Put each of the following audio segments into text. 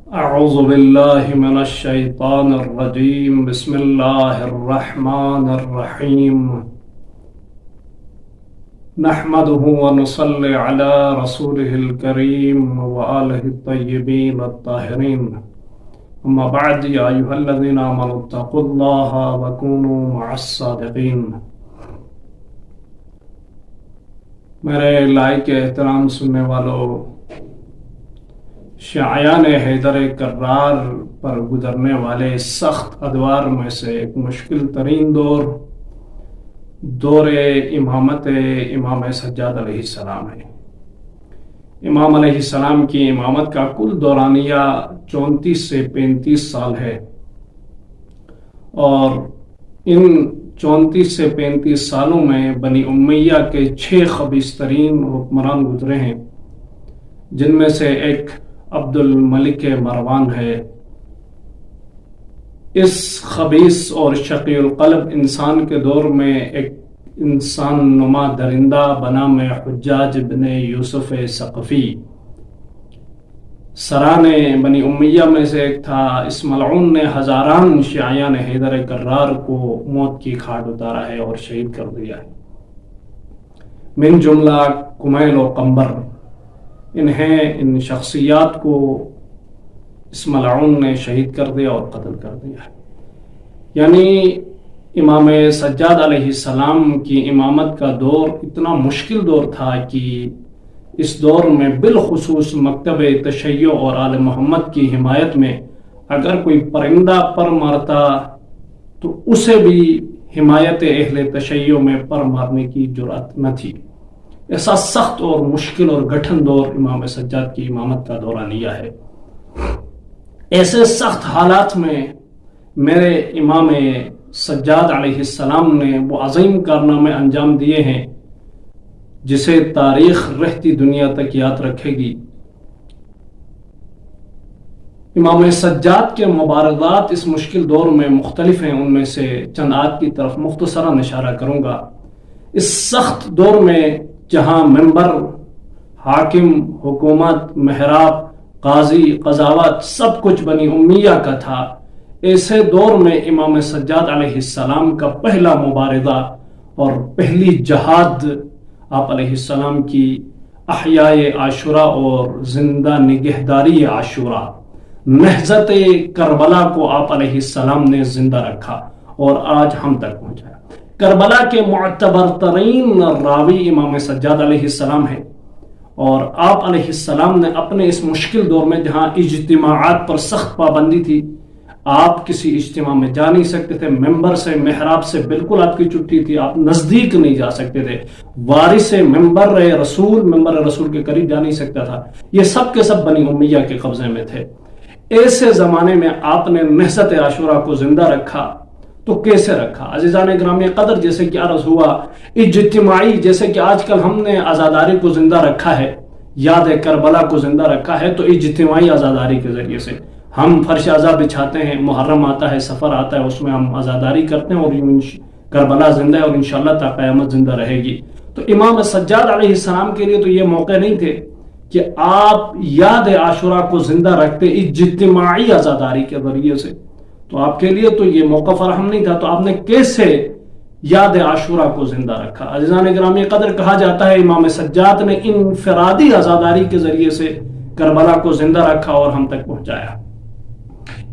أعوذ بالله من الشيطان الرجيم بسم الله الرحمن الرحيم نحمده ونصلي على رسوله الكريم وآله الطيبين الطاهرين أما بعد يا أيها الذين آمنوا اتقوا الله وكونوا مع الصادقين. میرے لائق احترام سننے والوں، شایان حیدر کرار پر گزرنے والے سخت ادوار میں سے ایک مشکل ترین دور امامت امام سجاد علیہ السلام ہے. امام علیہ السلام کی امامت کا کل دورانیہ 34 سے 35 سال ہے، اور ان 34 سے 35 سالوں میں بنی امیہ کے 6 خبیث ترین حکمران گزرے ہیں، جن میں سے ایک عبد الملک مروان ہے. اس خبیث اور شقی القلب انسان کے دور میں ایک انسان نما درندہ بنام حجاج بن یوسف ثقفی سران بنی امیہ میں سے ایک تھا. اس ملعون نے ہزاران شیعیان حیدر کرار کو موت کی کھاٹ اتارا ہے اور شہید کر دیا ہے، من جملہ کمیل و قمبر. ان شخصیات کو اس ملعون نے شہید کر دیا اور قتل کر دیا ہے. یعنی امام سجاد علیہ السلام کی امامت کا دور اتنا مشکل دور تھا کہ اس دور میں بالخصوص مکتب تشیع اور آل محمد کی حمایت میں اگر کوئی پرندہ پر مارتا تو اسے بھی حمایت اہل تشیع میں پر مارنے کی جرأت نہ تھی. ایسا سخت اور مشکل اور گٹھن دور امام سجاد کی امامت کا دورانیہ ہے. ایسے سخت حالات میں میرے امام سجاد علیہ السلام نے وہ عظیم کارنامے انجام دیے ہیں جسے تاریخ رہتی دنیا تک یاد رکھے گی. امام سجاد کے مبارزات اس مشکل دور میں مختلف ہیں، ان میں سے چند آیات کی طرف مختصراً اشارہ کروں گا. اس سخت دور میں جہاں منبر، حاکم، حکومت، محراب، قاضی، قضاوت سب کچھ بنی امیہ کا تھا، ایسے دور میں امام سجاد علیہ السلام کا پہلا مبارزہ اور پہلی جہاد آپ علیہ السلام کی احیاء عاشوراء اور زندہ نگہداری عاشوراء، نہضت کربلا کو آپ علیہ السلام نے زندہ رکھا اور آج ہم تک پہنچایا. کربلا کے معتبر ترین راوی امام سجاد علیہ السلام ہے، اور آپ علیہ السلام نے اپنے اس مشکل دور میں جہاں اجتماعات پر سخت پابندی تھی، آپ کسی اجتماع میں جا نہیں سکتے تھے، ممبر سے محراب سے بالکل آپ کی چھٹی تھی، آپ نزدیک نہیں جا سکتے تھے، وارث ممبر رسول کے قریب جا نہیں سکتا تھا. یہ سب کے سب بنی امیہ کے قبضے میں تھے. ایسے زمانے میں آپ نے نہضت عاشوراء کو زندہ رکھا. تو کیسے رکھا؟ عزیزان گرامی قدر، جیسے کہ عرض ہوا، اجتماعی، جیسے کہ آج کل ہم نے عزاداری کو زندہ رکھا ہے، یاد کربلا کو زندہ رکھا ہے، تو اجتماعی عزاداری کے ذریعے سے ہم فرش عزا بچھاتے ہیں، محرم آتا ہے، سفر آتا ہے، اس میں ہم عزاداری کرتے ہیں، اور کربلا زندہ ہے اور انشاءاللہ تا قیامت زندہ رہے گی. تو امام سجاد علیہ السلام کے لیے تو یہ موقع نہیں تھے کہ آپ یاد عاشوراء کو زندہ رکھتے اجتماعی عزاداری کے ذریعے سے، تو آپ کے لیے تو یہ موقع فراہم نہیں تھا. تو آپ نے کیسے یاد عاشوراء کو زندہ رکھا؟ عزیزان گرامی قدر، کہا جاتا ہے امام سجاد نے انفرادی عزاداری کے ذریعے سے کربلا کو زندہ رکھا اور ہم تک پہنچایا.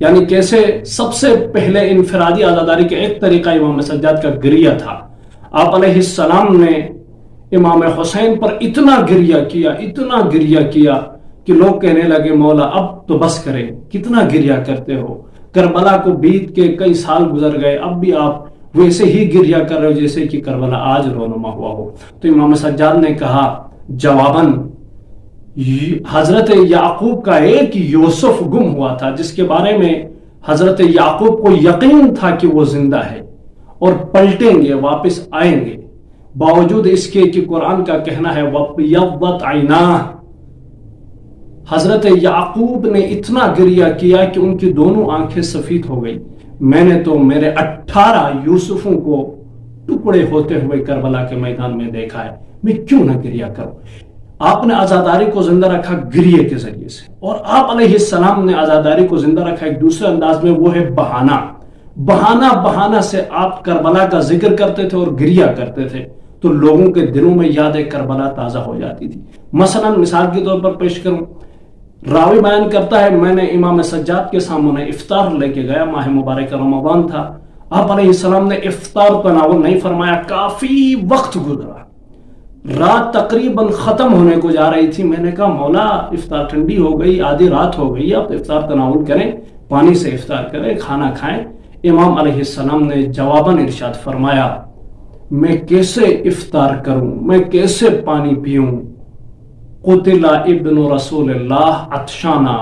یعنی کیسے؟ سب سے پہلے انفرادی عزاداری کا ایک طریقہ امام سجاد کا گریہ تھا. آپ علیہ السلام نے امام حسین پر اتنا گریہ کیا کہ لوگ کہنے لگے مولا اب تو بس کرے، کتنا گریہ کرتے ہو، کربلا کو بیت کے کئی سال گزر گئے، اب بھی آپ ویسے ہی گریہ کر رہے ہو جیسے کہ کربلا آج رونما ہوا ہو. تو امام سجاد نے کہا جواباً، حضرت یعقوب کا ایک یوسف گم ہوا تھا، جس کے بارے میں حضرت یعقوب کو یقین تھا کہ وہ زندہ ہے اور پلٹیں گے، واپس آئیں گے، باوجود اس کے کہ قرآن کا کہنا ہے وَبْيَضَّتْ عَيْنَاهُ. حضرت یعقوب نے اتنا گریہ کیا کہ ان کی دونوں آنکھیں سفید ہو گئی. میں نے تو میرے 18 یوسفوں کو ٹکڑے ہوتے ہوئے کربلا کے میدان میں دیکھا ہے، میں کیوں نہ گریہ کروں. آپ نے عزاداری کو زندہ رکھا گریے کے ذریعے سے، اور آپ علیہ السلام نے عزاداری کو زندہ رکھا ایک دوسرے انداز میں، وہ ہے بہانہ۔ بہانہ سے آپ کربلا کا ذکر کرتے تھے اور گریا کرتے تھے، تو لوگوں کے دلوں میں یاد کربلا تازہ ہو جاتی تھی۔ مثلا مثال کے طور پر پیش کروں، راوی بیان کرتا ہے میں نے امام سجاد کے سامنے افطار لے کے گیا، ماہ مبارک رمضان تھا، آپ علیہ السلام نے افطار تناول نہیں فرمایا، کافی وقت گزرا، رات تقریباً ختم ہونے کو جا رہی تھی، میں نے کہا مولا افطار ٹھنڈی ہو گئی، آدھی رات ہو گئی، آپ افطار تناول کریں، پانی سے افطار کریں، کھانا کھائیں۔ امام علیہ السلام نے جواباً ارشاد فرمایا میں کیسے افطار کروں، میں کیسے پانی پیوں؟ قتل ابن رسول اللہ عطشانا،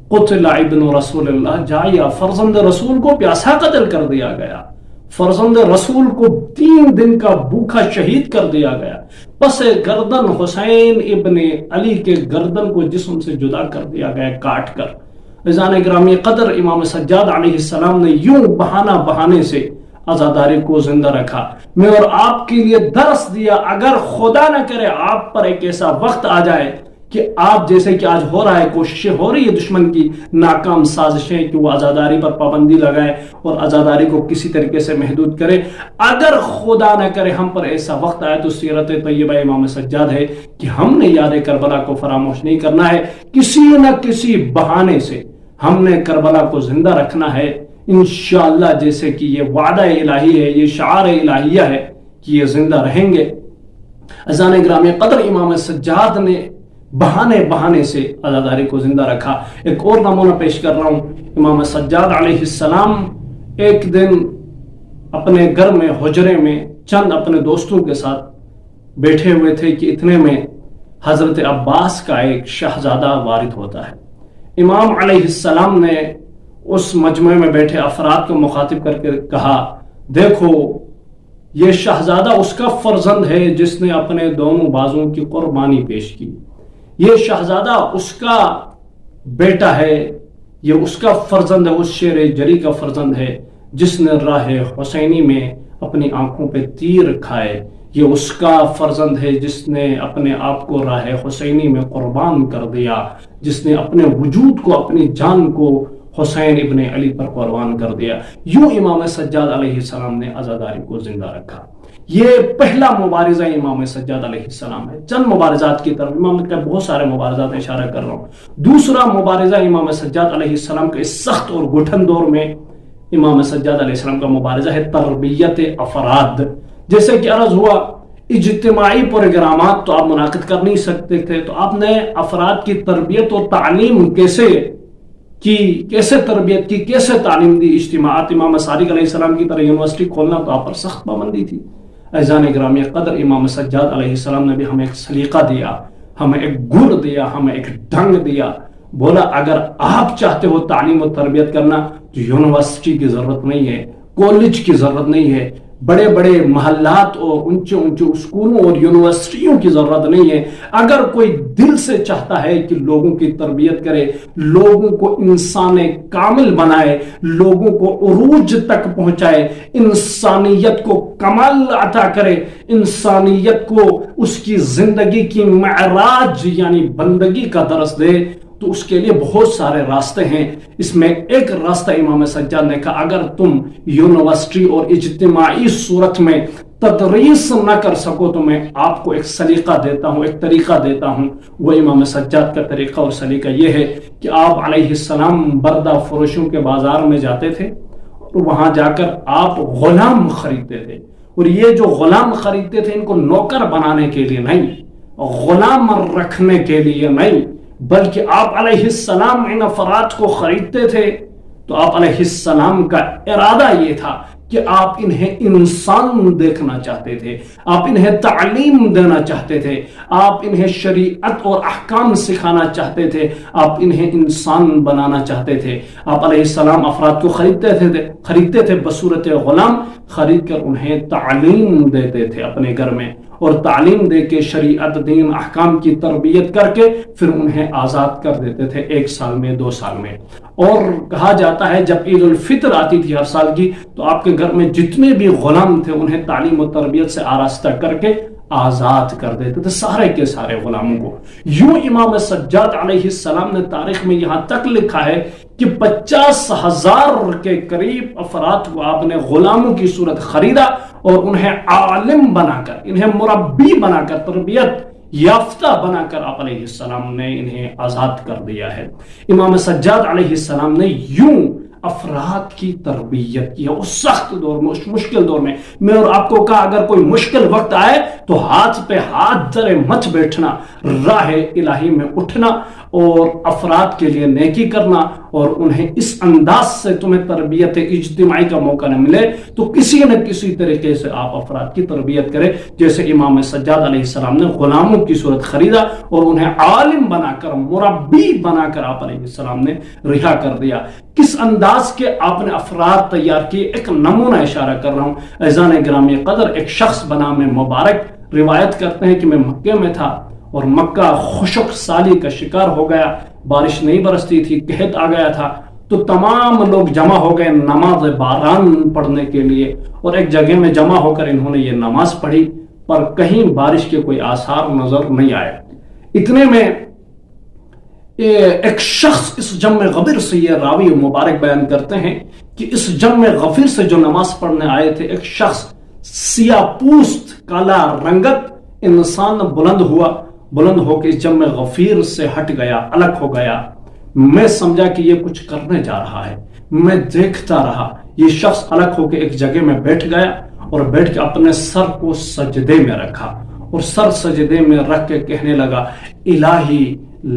قتل ابن رسول اللہ جائیا، فرزند رسول کو پیاسا قتل کر دیا گیا، فرزند رسول کو 3 دن کا بھوکا شہید کر دیا گیا، پس گردن حسین ابن علی کے گردن کو جسم سے جدا کر دیا گیا کاٹ کر۔ عزیزان گرامی قدر، امام سجاد علیہ السلام نے یوں بہانے سے عزاداری کو زندہ رکھا۔ میں اور آپ کے لیے درس دیا، اگر خدا نہ کرے آپ پر ایک ایسا وقت آ جائے کہ آپ جیسے کہ آج ہو رہا ہے، کوششیں ہو رہی ہے دشمن کی، ناکام سازشیں کہ وہ عزاداری پر پابندی لگائے اور عزاداری کو کسی طریقے سے محدود کرے، اگر خدا نہ کرے ہم پر ایسا وقت آئے تو سیرت طیبہ امام سجاد ہے کہ ہم نے یاد کربلا کو فراموش نہیں کرنا ہے، کسی نہ کسی بہانے سے ہم نے کربلا کو زندہ رکھنا ہے انشاءاللہ، جیسے کہ یہ وعدہ الہی ہے، یہ شعار الہیہ ہے کہ یہ زندہ رہیں گے۔ عزیزان گرامی قدر، امام سجاد نے بہانے سے عزاداری کو زندہ رکھا۔ ایک اور نمونہ پیش کر رہا ہوں، امام سجاد علیہ السلام ایک دن اپنے گھر میں حجرے میں چند اپنے دوستوں کے ساتھ بیٹھے ہوئے تھے کہ اتنے میں حضرت عباس کا ایک شہزادہ وارد ہوتا ہے۔ امام علیہ السلام نے اس مجمع میں بیٹھے افراد کو مخاطب کر کے کہا دیکھو یہ شہزادہ اس کا فرزند ہے جس نے اپنے دونوں بازوں کی قربانی پیش کی، یہ شہزادہ اس کا بیٹا ہے، یہ اس کا فرزند ہے، اس شیر جری کا فرزند ہے جس نے راہ حسینی میں اپنی آنکھوں پہ تیر کھائے، یہ اس کا فرزند ہے جس نے اپنے آپ کو راہ حسینی میں قربان کر دیا، جس نے اپنے وجود کو، اپنی جان کو حسین ابن علی پر قربان کر دیا۔ یوں امام سجاد علیہ السلام نے عزاداری کو زندہ رکھا۔ یہ پہلا مبارزہ امام سجاد علیہ السلام ہے۔ چند مبارزات کی طرف، امام کا بہت سارے مبارزات اشارہ کر رہا ہوں۔ دوسرا مبارزہ امام سجاد علیہ السلام کے اس سخت اور گٹھن دور میں امام سجاد علیہ السلام کا مبارزہ ہے تربیت افراد۔ جیسے کہ عرض ہوا اجتماعی پروگرامات تو آپ منعقد کر نہیں سکتے تھے، تو آپ نے افراد کی تربیت اور تعلیم کیسے تربیت کی، کیسے تعلیم دی؟ اجتماعات امام صادق علیہ السلام کی طرح یونیورسٹی کھولنا تو آپ پر سخت پابندی تھی۔ عزیزان گرامی قدر، امام سجاد علیہ السلام نے بھی ہمیں ایک سلیقہ دیا، ہمیں ایک گر دیا، ہمیں ایک ڈھنگ دیا، بولا اگر آپ چاہتے ہو تعلیم و تربیت کرنا تو یونیورسٹی کی ضرورت نہیں ہے، کالج کی ضرورت نہیں ہے، بڑے بڑے محلات اور اونچے اسکولوں اور یونیورسٹیوں کی ضرورت نہیں ہے۔ اگر کوئی دل سے چاہتا ہے کہ لوگوں کی تربیت کرے، لوگوں کو انسان کامل بنائے، لوگوں کو عروج تک پہنچائے، انسانیت کو کمال عطا کرے، انسانیت کو اس کی زندگی کی معراج یعنی بندگی کا درس دے، تو اس کے لیے بہت سارے راستے ہیں۔ اس میں ایک راستہ امام سجاد نے کہا اگر تم یونیورسٹی اور اجتماعی صورت میں تدریس نہ کر سکو تو میں آپ کو ایک سلیقہ دیتا ہوں، ایک طریقہ دیتا ہوں۔ وہ امام سجاد کا طریقہ اور سلیقہ یہ ہے کہ آپ علیہ السلام بردہ فروشوں کے بازار میں جاتے تھے اور وہاں جا کر آپ غلام خریدتے تھے، اور یہ جو غلام خریدتے تھے ان کو نوکر بنانے کے لیے نہیں، غلام رکھنے کے لیے نہیں، بلکہ آپ علیہ السلام ان افراد کو خریدتے تھے تو آپ علیہ السلام کا ارادہ یہ تھا کہ آپ انہیں انسان دیکھنا چاہتے تھے، آپ انہیں تعلیم دینا چاہتے تھے، آپ انہیں شریعت اور احکام سکھانا چاہتے تھے، آپ انہیں انسان بنانا چاہتے تھے۔ آپ علیہ السلام افراد کو خریدتے تھے بصورت غلام، خرید کر انہیں تعلیم دیتے تھے اپنے گھر میں، اور تعلیم دے کے شریعت دین احکام کی تربیت کر کے پھر انہیں آزاد کر دیتے تھے 1 سال میں 2 سال میں۔ اور کہا جاتا ہے جب عید الفطر آتی تھی ہر سال کی تو آپ کے گھر میں جتنے بھی غلام تھے انہیں تعلیم و تربیت سے آراستہ کر کے آزاد کر دیتے تھے سارے کے سارے غلاموں کو. یوں امام سجاد علیہ السلام نے تاریخ میں یہاں تک لکھا ہے کہ 50,000 کے قریب افراد کو آپ نے غلاموں کی صورت خریدا اور انہیں عالم بنا کر، انہیں مربی بنا کر، تربیت یافتہ بنا کر آپ علیہ السلام نے انہیں آزاد کر دیا ہے. امام سجاد علیہ السلام نے یوں افراد کی تربیت کی اس سخت دور میں، اس مشکل دور میں. میں اور آپ کو کہا اگر کوئی مشکل وقت آئے تو ہاتھ پہ ہاتھ دھرے مت بیٹھنا، راہ الہی میں اٹھنا اور افراد کے لیے نیکی کرنا، اور انہیں اس انداز سے تمہیں تربیت اجتماعی کا موقع نہ ملے تو کسی نہ کسی طریقے سے آپ افراد کی تربیت کریں. جیسے امام سجاد علیہ السلام نے غلاموں کی صورت خریدا اور انہیں عالم بنا کر، مربی بنا کر آپ علیہ السلام نے رہا کر دیا. کس انداز کے آپ نے افراد تیار کیے، ایک نمونہ اشارہ کر رہا ہوں. اعزان گرامی قدر، ایک شخص بنام مبارک روایت کرتے ہیں کہ میں مکے میں تھا اور مکہ خشک سالی کا شکار ہو گیا، بارش نہیں برستی تھی، قحط آ گیا تھا. تو تمام لوگ جمع ہو گئے نماز باران پڑھنے کے لیے، اور ایک جگہ میں جمع ہو کر انہوں نے یہ نماز پڑھی، پر کہیں بارش کے کوئی آثار نظر نہیں آئے. اتنے میں ایک شخص اس جم غفیر سے، یہ راوی مبارک بیان کرتے ہیں کہ اس جم غفیر سے جو نماز پڑھنے آئے تھے، ایک شخص سیاہ پوست کالا رنگت انسان بلند ہو کے اس جم غفیر سے ہٹ گیا، الگ ہو گیا. میں سمجھا کہ یہ کچھ کرنے جا رہا ہے. میں دیکھتا رہا. یہ شخص الگ ہو کے ایک جگہ میں بیٹھ گیا اور بیٹھ کے اپنے سر کو سجدے میں رکھا اور سر سجدے میں رکھ کے کہنے لگا، الہی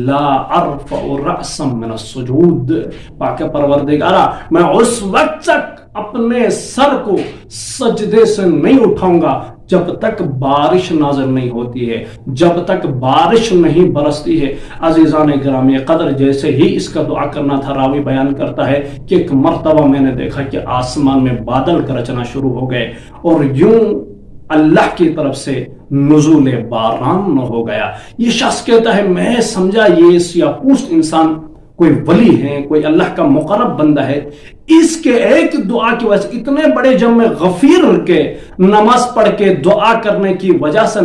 لا ارفع رأسا من السجود، پاک پروردگارا میں اس وقت تک اپنے سر کو سجدے سے نہیں اٹھاؤں گا جب تک بارش نازل نہیں ہوتی ہے، جب تک بارش نہیں برستی ہے. عزیزان گرامی قدر، جیسے ہی اس کا دعا کرنا تھا، راوی بیان کرتا ہے کہ ایک مرتبہ میں نے دیکھا کہ آسمان میں بادل گرجنا شروع ہو گئے اور یوں اللہ کی طرف سے نزول باران ہو گیا. یہ شخص کہتا ہے میں سمجھا یہ سیاہ پوست انسان کوئی ولی ہے، کوئی اللہ کا مقرب بندہ ہے. اس کے ایک دعا کی وجہ سے، اتنے بڑے جم غفیر کے نماز پڑھ کے دعا کرنے کی وجہ سے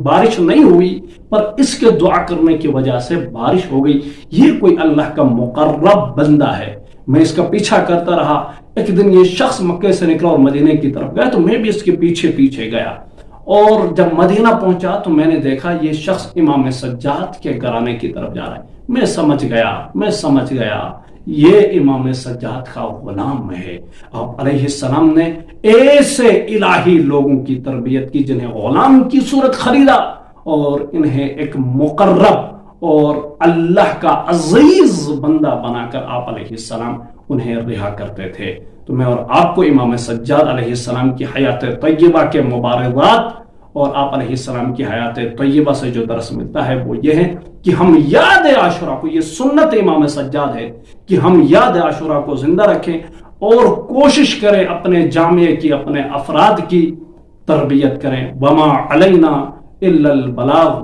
بارش نہیں ہوئی، پر اس کے دعا کرنے کی وجہ سے بارش ہو گئی. یہ کوئی اللہ کا مقرب بندہ ہے. میں اس کا پیچھا کرتا رہا. ایک دن یہ شخص مکے سے نکلا اور مدینے کی طرف گیا تو میں بھی اس کے پیچھے پیچھے گیا، اور جب مدینہ پہنچا تو میں نے دیکھا یہ شخص امام سجاد کے گھرانے کی طرف جا رہا ہے. میں سمجھ گیا یہ امام سجاد کا غلام ہے. آپ علیہ السلام نے ایسے الہی لوگوں کی تربیت کی جنہیں غلام کی صورت خریدا اور انہیں ایک مقرب اور اللہ کا عزیز بندہ بنا کر آپ علیہ السلام انہیں رہا کرتے تھے. تو میں اور آپ کو امام سجاد علیہ السلام کی حیات طیبہ کے مبارکات اور آپ علیہ السلام کی حیات طیبہ سے جو درس ملتا ہے وہ یہ ہے کہ ہم یاد عاشورہ کو، یہ سنت امام سجاد ہے کہ ہم یاد عاشورہ کو زندہ رکھیں اور کوشش کریں اپنے جامعے کی، اپنے افراد کی تربیت کریں. وما علینا الا البلاغ.